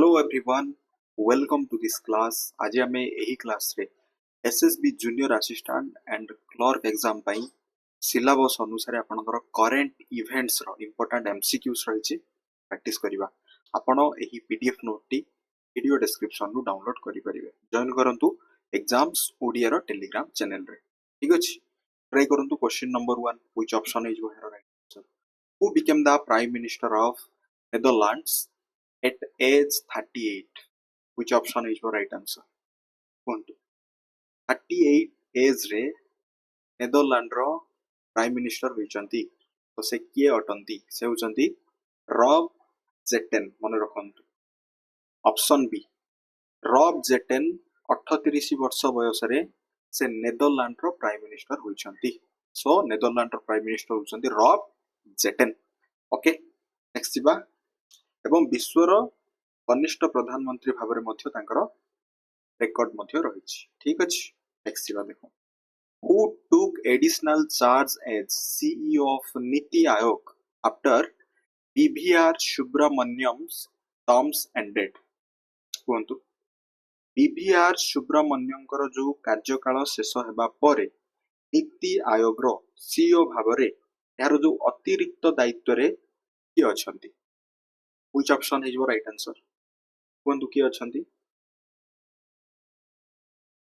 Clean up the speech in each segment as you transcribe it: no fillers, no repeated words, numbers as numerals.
Hello everyone, welcome to this class. आज आमे एही क्लास रे SSB Junior Assistant and Clerk exam ପାଇଁ syllabus अनुसार आपनकर current events रो important MCQs रहिछि प्रैक्टिस करिवा। आपण एही PDF note T video description नु डाउनलोड करि परिबे। जॉइन करंतु एग्जाम्स ओडिया रो टेलीग्राम चैनल रे। ठीक अछि, ट्राई करंतु question number 1 which option is your right answer. Who became the prime minister of Netherlands at age 38? Which option is your right answer? 38 age रे Netherland रो prime minister होइचंती। तो से किए अटंती? से होचंती रॉब जेटेन। मन रखंतु ऑप्शन बी रॉब जेटेन 38 वर्ष बयस रे से नेदरलैंड रो प्राइम मिनिस्टर होइचंती। सो नेदरलैंड रो प्राइम मिनिस्टर होइचंती रॉब जेटेन। ओके, नेक्स्ट जिबा। एवं विश्वर कनिष्ठ प्रधानमंत्री भाबरे मध्य तांकर रेकॉर्ड मध्य रहिछि। ठीक अछि, नेक्स्ट जिबा देखो। Who took additional charge as CEO of Niti Aayog after BVR Subramaniam's terms ended? कुहंतु BVR सुब्रमण्यमकर जो कार्यकाल शेष हेबा परे नीति आयोग रो सीईओ भाबरे यार जो अतिरिक्त दायित्व रे कि अछंती? Which option is your right answer? कुहंतु कि अछंती?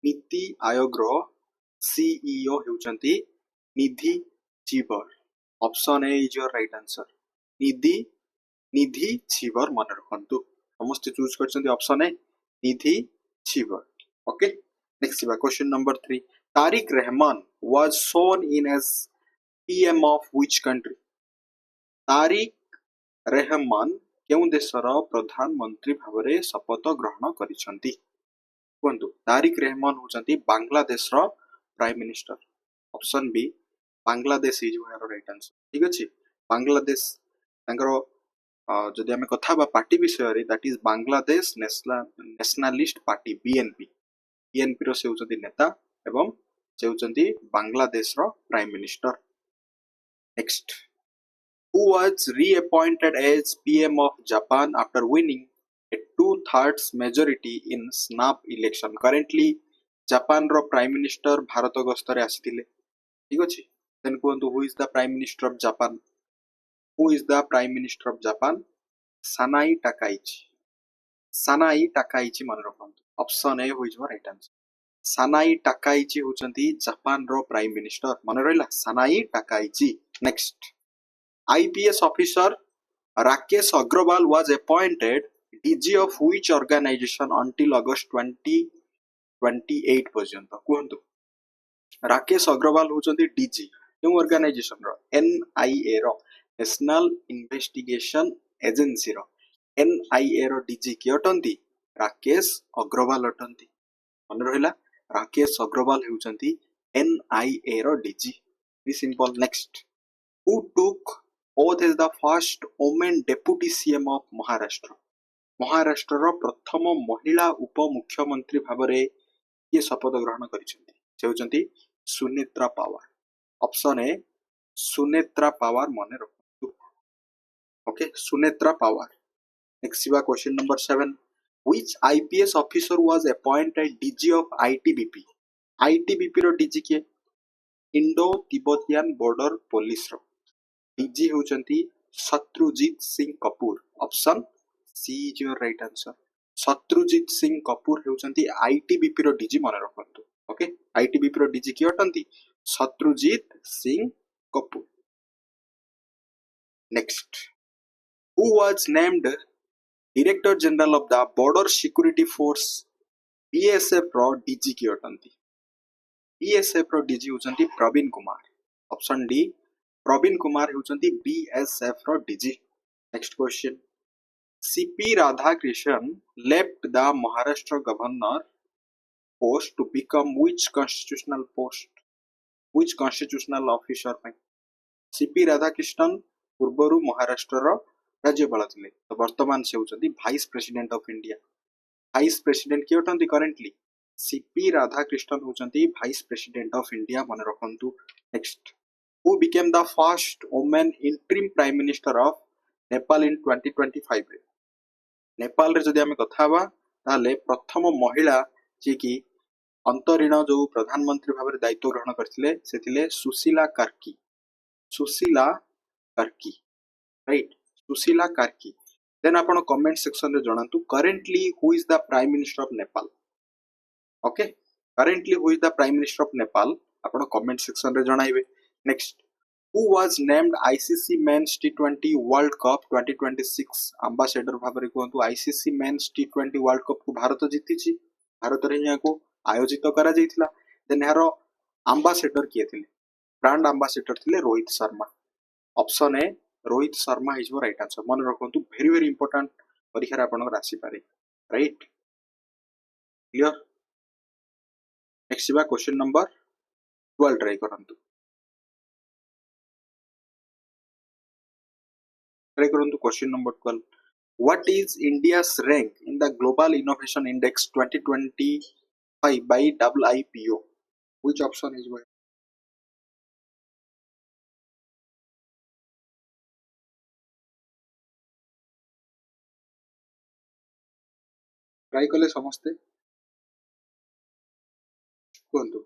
नीति आयोग रो सीईओ हेउचंती Nidhi Chhibber. Option A is your right answer. Nidhi Chhibber मन रखंतु। समस्त चूज करछंती option A Nidhi Chhibber. Okay, next बा question number 3। Tarique Rahman was sworn in as PM of which country? Tarique Rahman केउ देशर प्रधानमंत्री भाबरे शपथ ग्रहण करिसंती? कुहंतु तारिक रहमान होचंती बांग्लादेश रो prime minister. Option B Bangladesh is your right answer. ठीक अछि, बांग्लादेश तांकर जदि हमें कथा बा पार्टी विषय रे that is Bangladesh Nationalist Party BNP रो से होचंती नेता एवं से होचंती बांग्लादेश रो prime minister. Next, who was reappointed as PM of Japan after winning a 2/3 majority in snap election? Currently Japan रो प्राइम मिनिस्टर भारत गस्तरे आसीथिले। ठीक अछि, देन कोंतु who is the prime minister of Japan? Who is the prime minister of Japan? Sanae Takaichi. Sanae Takaichi मन रखंतु। Option A होइज right answer. Sanae Takaichi होचंती जापान रो प्राइम मिनिस्टर। मन रहिला Sanae Takaichi. Next, IPS officer Rakesh Agarwal was appointed DG of which organization until August 2028 पर्यंत? कुहंतु राकेश अग्रवाल होचंती डीजी केउ ऑर्गेनाइजेशन रो? एनआईए रो, नेशनल इन्वेस्टिगेशन एजेंसी रो। एनआईए रो डीजी के अटंती? राकेश अग्रवाल अटंती। मन रहिला राकेश अग्रवाल होचंती एनआईए रो DG. Be simple. Next, who took oath as the first woman deputy CM of Maharashtra? Maharashtra रो प्रथम महिला उप मुख्यमंत्री भाबरे ये शपथ ग्रहण करिसेंती? से होचंती सुनेत्रा पावर। ऑप्शन ए सुनेत्रा पावर मन रखंतु। ओके, सुनेत्रा पावर। नेक्स्ट बा question number 7। Which IPS officer was appointed DG of ITBP? ITBP रो डीजी के? इंडो तिब्बतियन बॉर्डर पुलिस रो डीजी होचंती Shatrujeet Singh Kapoor. Option C is your right answer. Shatrujeet Singh Kapoor होचंती आईटीबीपी रो डीजी मन रखंतु। ओके, आईटीबीपी रो डीजी के अटंती? Shatrujeet Singh Kapoor. Next, who was named director general of the border security force BSF रो डीजी के अटंती? बीएसएफ रो डीजी होचंती प्रवीण कुमार। ऑप्शन डी प्रवीण कुमार होचंती बीएसएफ रो DG. Next question, CP Radhakrishnan left the Maharashtra governor post to become which constitutional post? Which constitutional officer ପାଇଁ? CP Radhakrishnan पूर्वरु महाराष्ट्र रो राज्यपाल थिले, तो वर्तमान से होचंती vice president of India. Vice president के अटंती करेंटली? सीपी राधाकृष्णन होचंती वाइस प्रेसिडेंट ऑफ इंडिया मन रखंतु। Next, who became the first woman interim prime minister of Nepal in 2025? Nepal रे जदि आमे कथा हवा ताले प्रथम महिला जे कि अंतरीण जो प्रधानमंत्री भाव दायित्व ग्रहण करथिले सेथिले सुशीला कार्की। सुशीला कार्की, राइट, सुशीला कार्की। देन आपण कमेंट सेक्शन रे जणांतु currently who is the prime minister of Nepal. Okay, currently who is the prime minister of Nepal आपण कमेंट सेक्शन रे जणाइबे। Next, who was named ICC men's टी20 वर्ल्ड कप 2026 एम्बेसडर भाबरे कहंतु। आईसीसी मेंस टी20 वर्ल्ड कप को भारत जीतिछि, भारत रे याको आयोजित करा जायतिला। देन यारो एम्बेसडर किए थिले, ब्रांड एम्बेसडर थिले Rohit Sharma. Option A Rohit Sharma is right answer. मन रखंतु, वेरी वेरी इंपोर्टेंट परीक्षा रे आपन राशि पारे, राइट, क्लियर। नेक्स्ट बा क्वेश्चन नंबर 12 ट्राई करंतु, ट्राई करंतु question number 12। What is India's rank in the Global Innovation Index 2025 by IIPO? Which option is right? Try कले समस्ते कहंतु।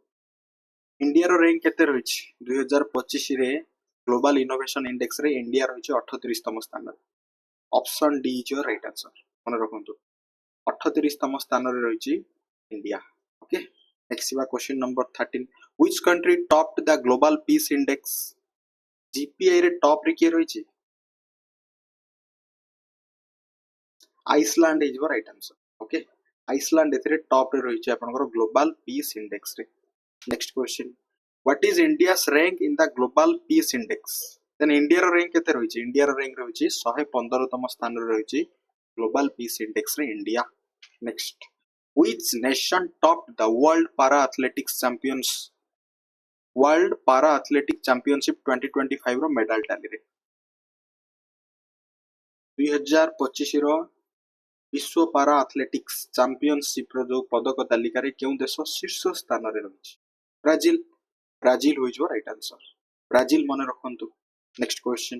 इंडिया रो रैंक केते रहिछि 2025 रे ग्लोबल इनोवेशन इंडेक्स रे इंडिया रहिछि 38 तम स्थान रे। Option D is your right answer. मन रखंतु, 38 तम स्थान रे रहिछि इंडिया। ओके, नेक्स्ट बा question number 13। Which country topped the global peace index? GPI रे टॉप रे के रहिछि? Iceland is your right answer. Okay, Iceland एथरे टॉप रे रहिछि आपनकर ग्लोबल पीस इंडेक्स रे। Next question, what is India's rank in the global peace index? Then India रो रैंक केते रहिछि? इंडिया रो रैंक रहिछि 115 तम स्थान रे रहिछि ग्लोबल पीस इंडेक्स रे India. Next, which nation topped the world para athletics championship 2025 रो मेडल टैली रे? 2025 रो विश्व पारा एथलेटिक्स चैंपियनशिप रो जो पदक तालिका रे केउ देश शीर्ष स्थान रे रहिछि? ब्राजिल। ब्राजिल हुई जो राइट आंसर, ब्राजिल मन रखंतु। Next question,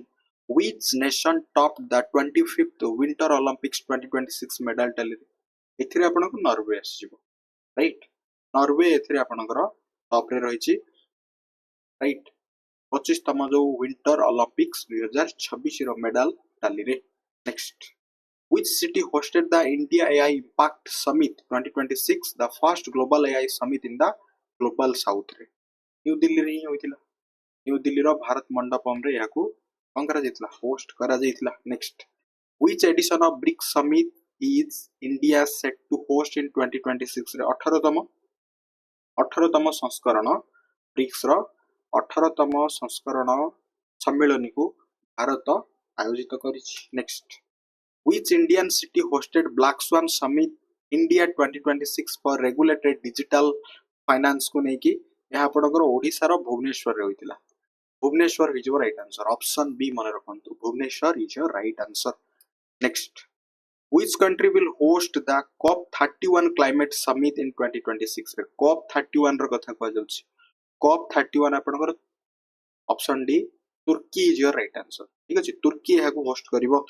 which nation top the 25th winter olympics 2026 medal tally? एथिरे आपनको नॉर्वे आसीबो, राइट, नॉर्वे एथिरे आपनकर टॉप रे रहिछि, राइट, 25 तम जो विंटर ओलंपिक्स 2026 रो मेडल टैली रे। Next, which city hosted the India AI Impact Summit 2026, the first global AI summit in the global south रे? न्यू दिल्ली रे ही होइतिला। न्यू दिल्ली रो भारत मंडपम रे याकू कोन करा जायतिला, होस्ट करा जायतिला। Next, which edition of BRICS summit is India set to host in 2026 रे? 18तम संस्करण ब्रिक्स रो 18तम संस्करण सम्मेलन को भारत आयोजित करिछि। Next, which Indian city hosted Black Swan Summit India 2026 for regulated digital finance को नेकी? यहाँ आपनकर ओडिसा रो भुवनेश्वर रे होइतिला। Bhubaneswar is your right answer. Option B मन रखंतु, Bhubaneswar is your right answer. Next, which country will host the COP31 climate summit in 2026 रे? COP31 रो कथा कहै जाउछि। COP31 आपनकर option D Turkey is your right answer. ठीक अछि, तुर्की यहाँ को होस्ट करिवो।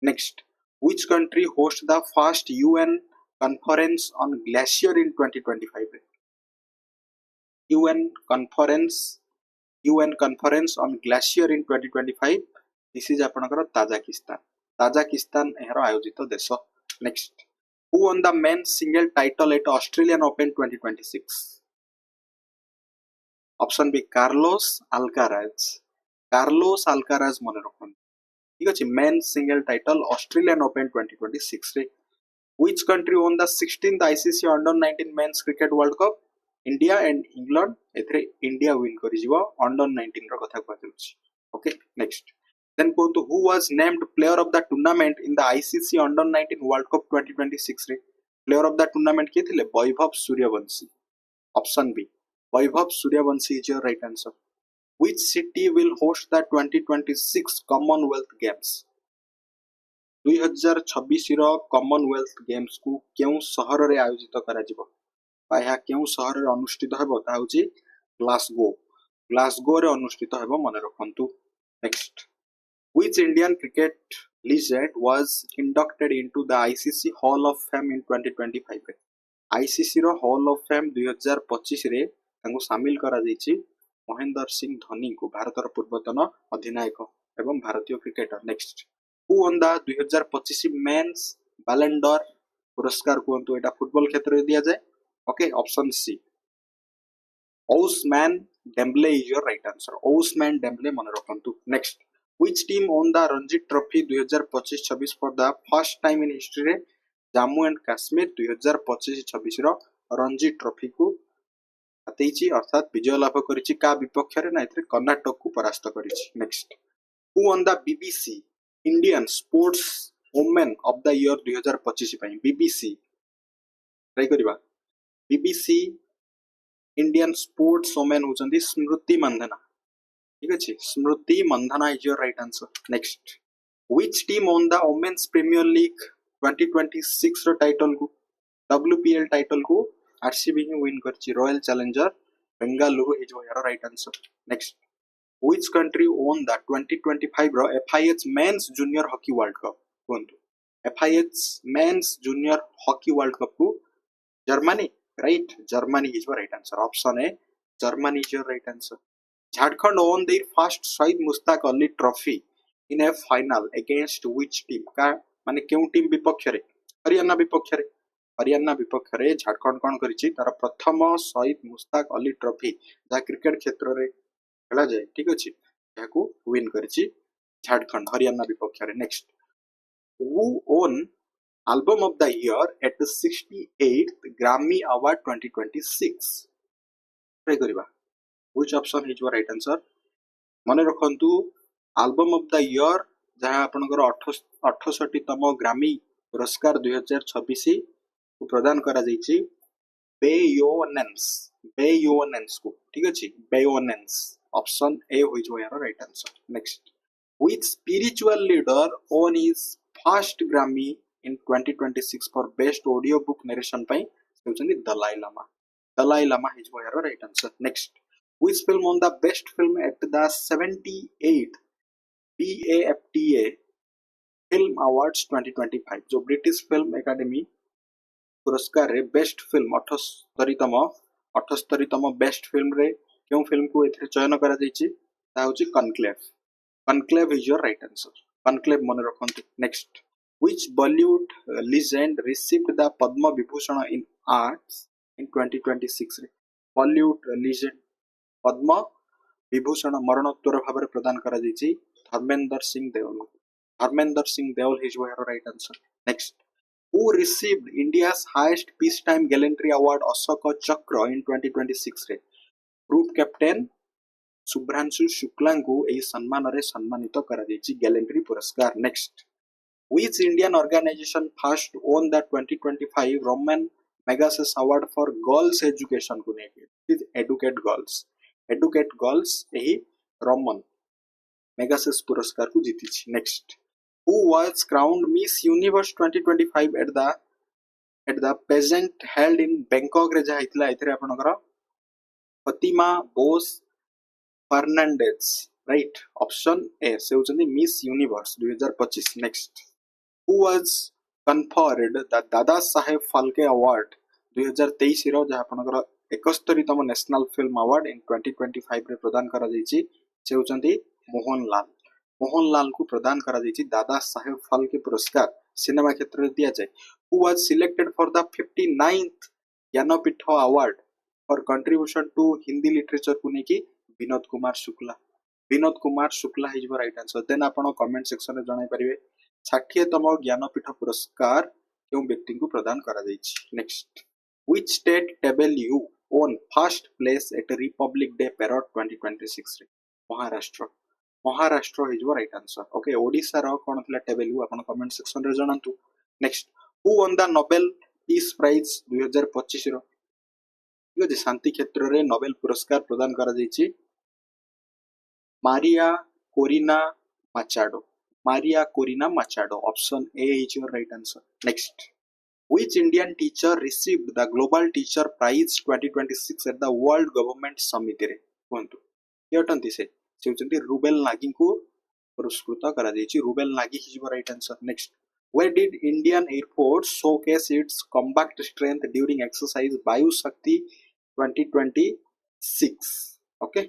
Next, which country host the first UN conference on glacier in 2025 रे? UN conference on glacier in 2025, this is आपनकर ताजिकिस्तान। ताजिकिस्तान एहरो आयोजित देश। Next, who won the men's single title at Australian Open 2026? Option B Carlos Alcaraz. Carlos Alcaraz मन रखन। ठीक अछि, men single title Australian Open 2026 रे। Which country won the 16th ICC under 19 men's cricket world cup? India and England. एथरे India win करि जिवो under 19 रो कथा कहैछि। ओके, नेक्स्ट, देन कोंतु who was named player of the tournament in the ICC under 19 world cup 2026 रे? Player of the tournament के थिले? Vaibhav Suryavanshi. Option B Vaibhav Suryavanshi is your right answer. Which city will host the 2026 Commonwealth Games? 2026 रो Commonwealth Games को केउ शहर रे आयोजित करा जिवो? बाया केउ शहर रे अनुष्ठित हेबो ता होची ग्लासगो। ग्लासगो रे अनुष्ठित हेबो मन रखंतु। Next, Which Indian cricket legend was inducted into the ICC Hall of Fame in 2025? ICC रो Hall of Fame 2025 रे तांको शामिल करा जायछि महेंद्र सिंह धोनी को, भारतर पूर्वतन अधिनायक एवं भारतीय cricketer. Next, who won the 2025 men's Ballon d'Or पुरस्कार कहतु, एटा फुटबॉल क्षेत्र में दिया जाए। Okay, option C Ousmane Dembele is your right answer. Ousmane Dembele मन रखंतु। Next, which team won the Ranji trophy 2025-26 for the first time in history रे Jammu and Kashmir 2025-26 रो रणजी ट्रॉफी को हातेइछि अर्थात विजय लाभ करिछि का विपक्ष रे ना, एथरे कर्नाटक को परास्त करिछि। Next, who won the BBC Indian sports women of the year 2025 पई। बीबीसी ट्राई करबा। बीबीसी इंडियन स्पोर्ट्स वुमेन होचंदी स्मृति मंधना। ठीक अछि, Smriti Mandhana is your right answer. Next, which team won the women's premier league 2026 रो टाइटल को, WPL टाइटल को RCB ही win करछि। Royal Challenger Bengaluru is your right answer. Next, which country won the 2025 रो FIH men's junior hockey world cup कोंतु। FIH men's junior hockey world cup को Germany, right, Germany is your right answer. Option A Germany is your right answer. Jharkhand won their first Syed Mushtaq Ali trophy in a final against which team, का माने केउ team विपक्ष रे? हरियाणा विपक्ष रे। हरियाणा विपक्ष रे झारखंड कोन करिछि तार प्रथम शहीद मुश्ताक अली ट्रॉफी जा क्रिकेट क्षेत्र रे खेला जाय। ठीक अछि, याकू विन करिछि झारखंड हरियाणा विपक्ष रे। Next, who own Album of the Year at the 68th Grammy Award 2026? Try करिबा। Which option is your right answer? मने रखंतु Album of the Year जहाँ आपनकर 68तम ग्रामी पुरस्कार 2026 को प्रदान करा जायछि बेयोनेंस को। ठीक अछि, बेयोनेंस। ऑप्शन ए होइज your right answer. Next, which spiritual leader won his first Grammy in 2026 for best audio book narration by Dalai Lama. Dalai Lama is your right answer. Next, which film won the best film at the 78th BAFTA Film Awards 2025? जो British film academy पुरस्कार रे best film 78तम best film रे क्यों film को एथरे चयन करा जायछि ता होछि conclave. Conclave is your right answer. Conclave मन रखंतु। Next, which Bollywood legend received the Padma Vibhushan in Arts in 2026 रे? Bollywood legend पद्म विभूषण मरणोत्तर भाव प्रदान करा जायछि Dharmendra Singh Deol. Dharmendra Singh Deol is your right answer. Next, who received India's highest peacetime gallantry award Ashoka Chakra in 2026 रे? Group captain Shubhranshu Shukla को एही सम्मान रे सम्मानित करा जायछि गैलेंट्री पुरस्कार। Next, which Indian organization first won the 2025 Roman Magsays Award for Girls Education को नेके? Educate Girls। Educate Girls एही रोमन मेगासेस पुरस्कार को जीतिछि। Next, who was crowned Miss Universe 2025 at the pageant held in Bangkok रे जा हितला? एथरे आपनकर Fatima Bosch Fernandez, right. Option A से होचनी Miss Universe 2025। Next, who was conferred the Dada Saheb Phalke award 2023 रो जहा आपनकर 71तम नेशनल फिल्म अवार्ड इन 2025 रे प्रदान करा जायछि से होचंती मोहनलाल। मोहनलाल को प्रदान करा जायछि दादा साहेब फाल्के पुरस्कार सिनेमा क्षेत्र रे दिया जाय। who was selected for the 59th Jnanpith award for contribution to Hindi literature को नेकी? Vinod Kumar Shukla. Vinod Kumar Shukla is your right answer. Then आपण कमेंट सेक्शन रे जणाई परिबे 60तम ज्ञानपीठ पुरस्कार क्यों व्यक्ति को प्रदान करा जायछि। Next, which state table you on first place at Republic Day Parade 2026 रे? Maharashtra. Maharashtra is your right answer. Okay, Odisha रो कोन थला टेबल यू आपण कमेंट सेक्शन रे जणांतु। Next, who won the Nobel Peace Prize 2025 रो? ठीक अछि, शांति क्षेत्र रे नोबेल पुरस्कार प्रदान करा जायछि Maria Corina Machado. Maria Corina Machado. Option A is your right answer. Next, which Indian teacher received the Global Teacher Prize 2026 at the World Government Summit रे? कोंतु ये अटंती से होचंती रुबेल नागी को पुरस्कृत करा जायछि Ruble Nagi is right answer next where did Indian Air Force showcase its combat strength during exercise Vayu Shakti 2026 okay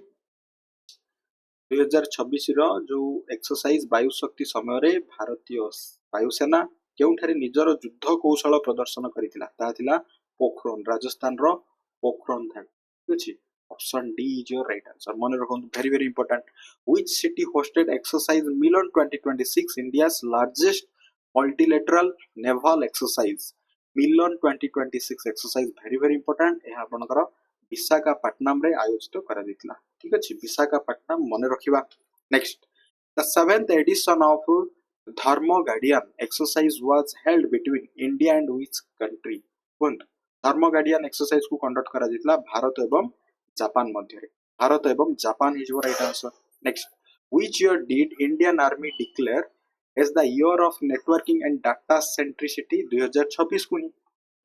2026 रो जो exercise वायु शक्ति समय रे भारतीय वायुसेना केउठारे निजर युद्ध कौशल प्रदर्शन करितिला ता थिला पोखरण राजस्थान रो पोखरण था ठीक अछि option D is your right answer मन रखन very very important which city hosted exercise Milan 2026 India's largest multilateral naval exercise Milan 2026 exercise very very important एहा आपनकर विशाखापट्टनम रे आयोजित करा दितला ठीक अछि विशाखापट्टनम मन रखिबा next the 7th edition of Dharma Guardian exercise was held between India and which country कोन धर्म गार्डियन एक्सरसाइज को कंडक्ट करा दितला भारत एवं जापान मध्य रे भारत एवं Japan is your right answer next which year did Indian Army declare as the year of networking and data centricity 2026 को ही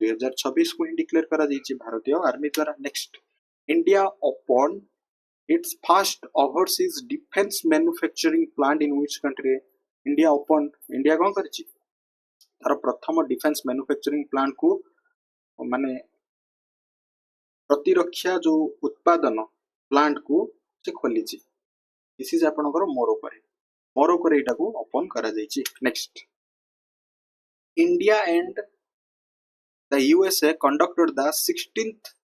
2026 को ही declare करा जायछि भारतीय आर्मी द्वारा next India open its first overseas defence manufacturing plant in which country India open India कोन करछि तार प्रथम defence manufacturing plant को माने प्रतिरक्षा जो उत्पादन प्लांट को से खोलिछि दिस इज आपनकर मोरोको रे एटा को ओपन करा जायछि next India and the USA conducted the 16th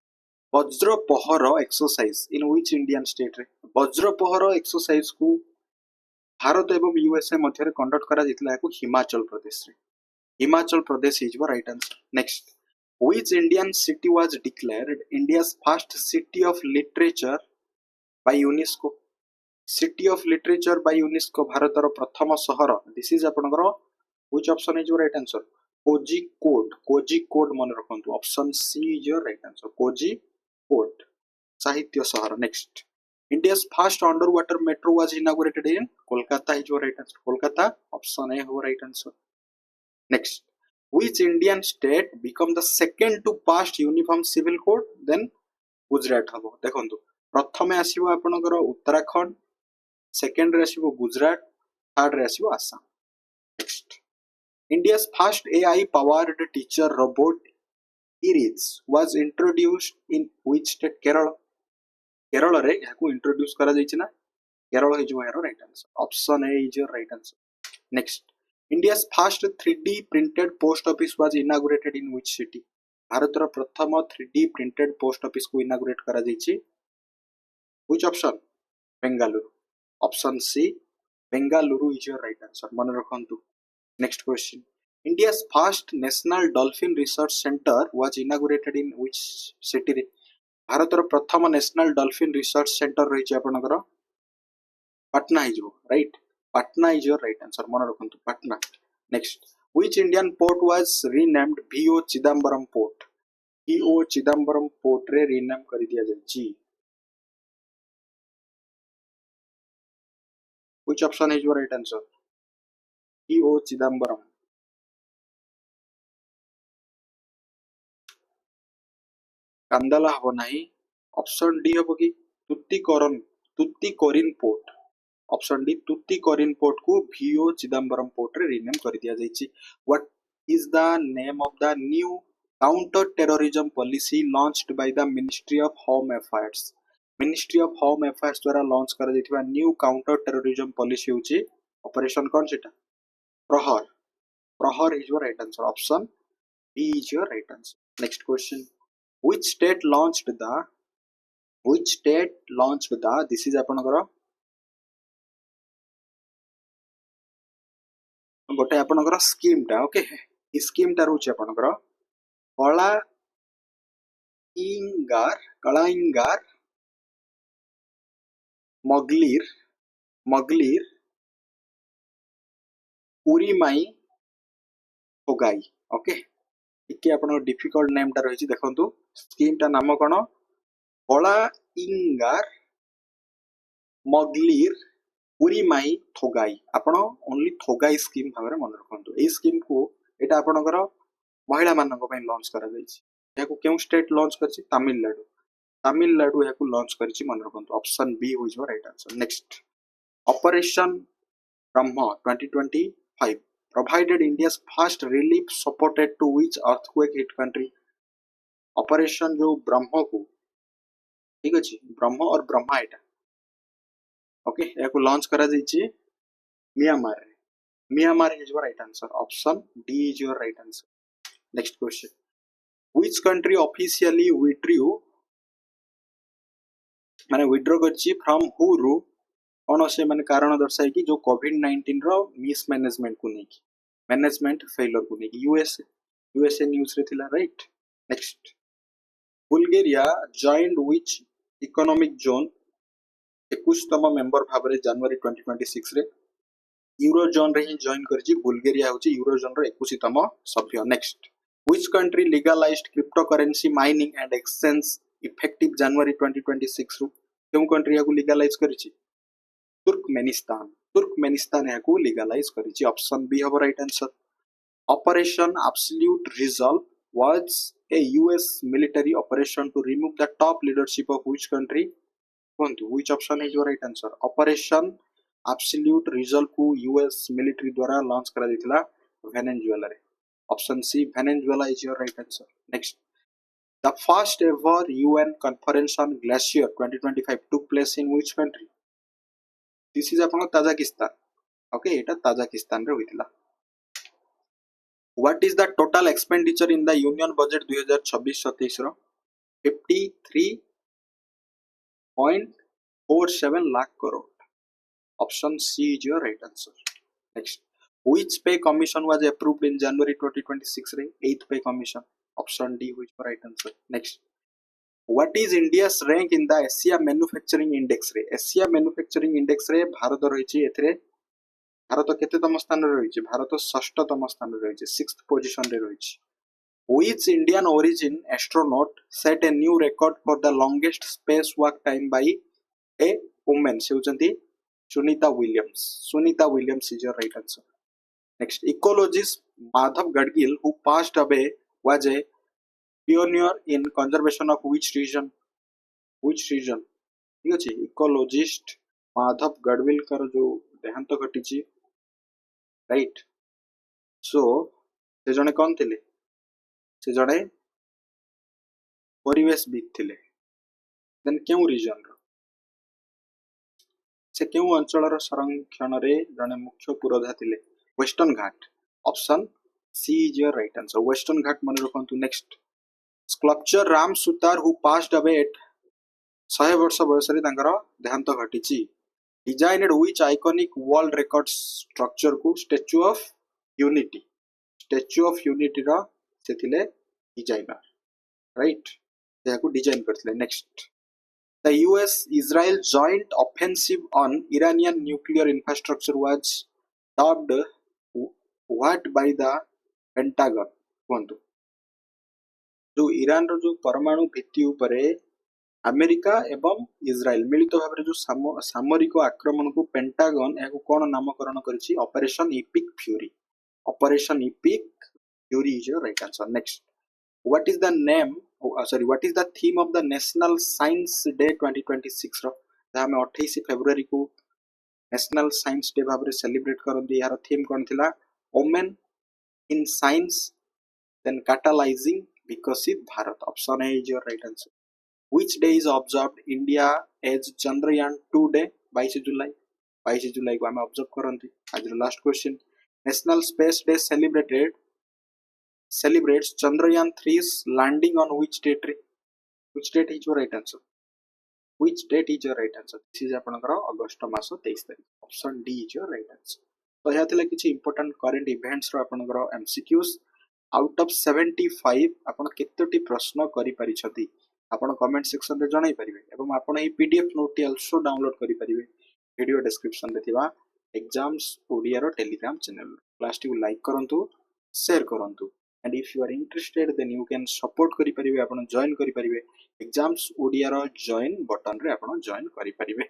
Vajraprahar exercise in which Indian state रे वज्रपहर एक्सरसाइज को भारत एवं यूएसए मध्य रे कंडक्ट करा जितला को हिमाचल प्रदेश रे Himachal Pradesh is your right answer next which Indian city was declared India's first city of literature by UNESCO city of literature by UNESCO भारतर प्रथम शहर दिस इज आपनकर which option is your right answer Kozhikode मन रखंतु option C is your right answer Kozhikode साहित्य शहर next India's first underwater metro was inaugurated in Kolkata is your right answer Kolkata option A is your right answer next which Indian state become the second to pass uniform civil code then Gujarat habo dekhontu प्रथमे आसीबो आपनकर Uttarakhand second रे आसीबो Gujarat third रे आसीबो Assam next India's first AI powered teacher robot Iris was introduced in which state Kerala रे याकू introduce करा जायछि ना Kerala is your right answer option A is your right answer next India's first 3D printed post office was inaugurated in which city भारतर प्रथम 3D printed post office को inaugurate करा जायछि which option Bengaluru option C Bengaluru is your right answer मन रखंतु next question India's first national dolphin research center was inaugurated in which city रे भारतर प्रथम national dolphin research centre रही आपनकर Patna is right Patna is your right answer मन रखंतु Patna next which Indian port was renamed VO Chidambaram port VO Chidambaram port रे rename कर दिया जायछि which option is your right answer VO Chidambaram Kandla हबो नाही ऑप्शन डी हबो कि Tuticorin port option D Tuticorin port को VO चिदंबरम पोर्ट रे रीनेम कर दिया जायछि what is the name of the new counter terrorism policy launched by the ministry of home affairs द्वारा लॉन्च कर दिथिबा न्यू काउंटर टेररिज्म पॉलिसी होछि ऑपरेशन कोन सेटा Prahaar is your right answer option B is your right answer next question which state launched the this is आपनकर गोटे आपनकर scheme टा ओके ई स्कीम टा रहउछ आपनकर कलाइंगार मगलीर उरीमाई होगाई ओके इके आपन डिफिकल्ट नेम टा रहिछि देखंतु स्कीम टा नाम कोन कलाइंगार मगलीर उरीमाई थोगाई आपण ओनली थोगाई स्कीम भाबरे मन रखंतु ए स्कीम को एटा आपनकर महिला मानक पय लॉन्च करा जायछि याकू केउ स्टेट लॉन्च करछि तमिलनाडु याकू लॉन्च करछि मन रखंतु option B is your right answer next operation Brahma 2025 provided India's first relief supported to which earthquake hit country? Operation जो ब्रह्म को ठीक अछि ब्रह्म और ब्रह्मा एटा ओके याको लॉन्च करा जाइछि Myanmar Myanmar is your right answer. Option D is your right answer. Next question. Which country officially withdrew माने withdraw करछि from who रू कौन से माने कारण दर्शाई कि जो कोविड-19 रो मिस मैनेजमेंट को नहीं की मैनेजमेंट फेलियर को नहीं की यूएसए न्यूज़ रे थिला right. Next. Bulgaria joined which economic zone 21तम मेंबर भाबरे जनवरी 2026 रे यूरोजोन रे ही जॉइन करछि बुल्गारिया होछि यूरोजोन रो 21तम सभ्य. Next. Which country legalized cryptocurrency mining and exchange effective January 2026 ରୁ केउ कंट्री याकू लीगलाइज करिछि तुर्कमेनिस्तान याकू लीगलाइज करिछि. ऑप्शन बी हबो right answer. Operation absolute resolve was a US military operation to remove the top leadership of which country? Which option is your right answer? Operation absolute resolve को US military द्वारा launch करा दिथिला Venezuela रे. Option C Venezuela is your right answer. Next. The first ever UN conference on glacier 2025 took place in which country? This is अपनो Tajikistan. Okay, एटा Tajikistan रे होइतिला. What is the total expenditure in the union budget 2026-27 row? 53.47 lakh crore. Option C is your right answer. Next. Which pay commission was approved in January 2026 रे? 8th pay commission. Option D which is right answer. Next. What is India's rank in the Asia manufacturing index रे? Asia manufacturing index रे भारत रहिछि एथरे भारत केतेतम स्थान रे रहिछि? भारत 6ष्ठतम स्थान रे रहिछि 6th पोजीशन रे रहिछि. Which Indian origin astronaut set a new record for the longest spacewalk time by a woman? से होचंती Sunita Williams. Sunita Williams is your right answer. Next, ecologist Madhav Gadgil, who passed away, was a pioneer in conservation of which region? Which region? ठीक अछि. Ecologist Madhav Gadgil कर जो देहांत घटिछि right. सो से जने कोन थिले? से जने परिवेशविद थिले. देन केउ रीजन रो से केउ अंचल रो संरक्षण रे जने मुख्य पुरोधा थिले? Western Ghat. Option C is your right answer. Western Ghat मन रखंतु. Next. Sculpture Ram Sutar who passed away at 100 वर्ष बयस रे तांकर देहांत घटिछि. Designed which iconic world record structure को? Statue of Unity. Statue of Unity रो से थिले डिजाइनर राइट. याकू डिजाइन करथिले. Next. The US Israel joint offensive on Iranian nuclear infrastructure was dubbed what by the Pentagon? कहंतु जो Iran रो जो परमाणु भित्ति उपरे अमेरिका एवं इजराइल मिलित भाबरे जो सामरिक आक्रमण को पेंटागन याकू कोन नामकरण करिछि? Operation Epic Fury. Operation Epic Fury is your right answer. Next. What is the name what is the theme of the National Science Day 2026 रो? जहा में 28 फरवरी को नेशनल साइंस डे भाबरे सेलिब्रेट करंदी. यार थीम कोन थिला? Women in science then catalysing Viksit Bharat. Option A is your right answer. Which day is observed India as Chandrayaan 2 day? 22 जुलाई. 22 जुलाई को हमें ऑब्जर्व करंती. आज last question. National space day celebrates Chandrayaan 3's landing on which date? Which date is your right answer? Which date is your right answer? This is आपनकर अगस्त मास 23 तारिख. Option D is your right answer. तो या थिला किछि important current events रो आपनकर MCQs out of 75 आपण केतोटी प्रश्न करि पारि छथि आपण कमेंट सेक्शन रे जणाई परिबे. एवं आपण ए PDF note T also download करि परिबे वीडियो डिस्क्रिप्शन रे थिबा एग्जाम्स ओडिया रो टेलीग्राम चैनल. क्लास टी को लाइक करंतु, शेयर करंतु. And if you are interested then you can support करि परिबे. आपण जॉइन करि परिबे एग्जाम्स ओडिया रो जॉइन बटन रे आपण जॉइन करि परिबे.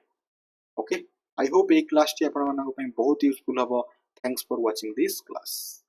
ओके, आई होप ए क्लास टी आपण मानको पई बहुत यूजफुल हबो. Thanks for watching this class.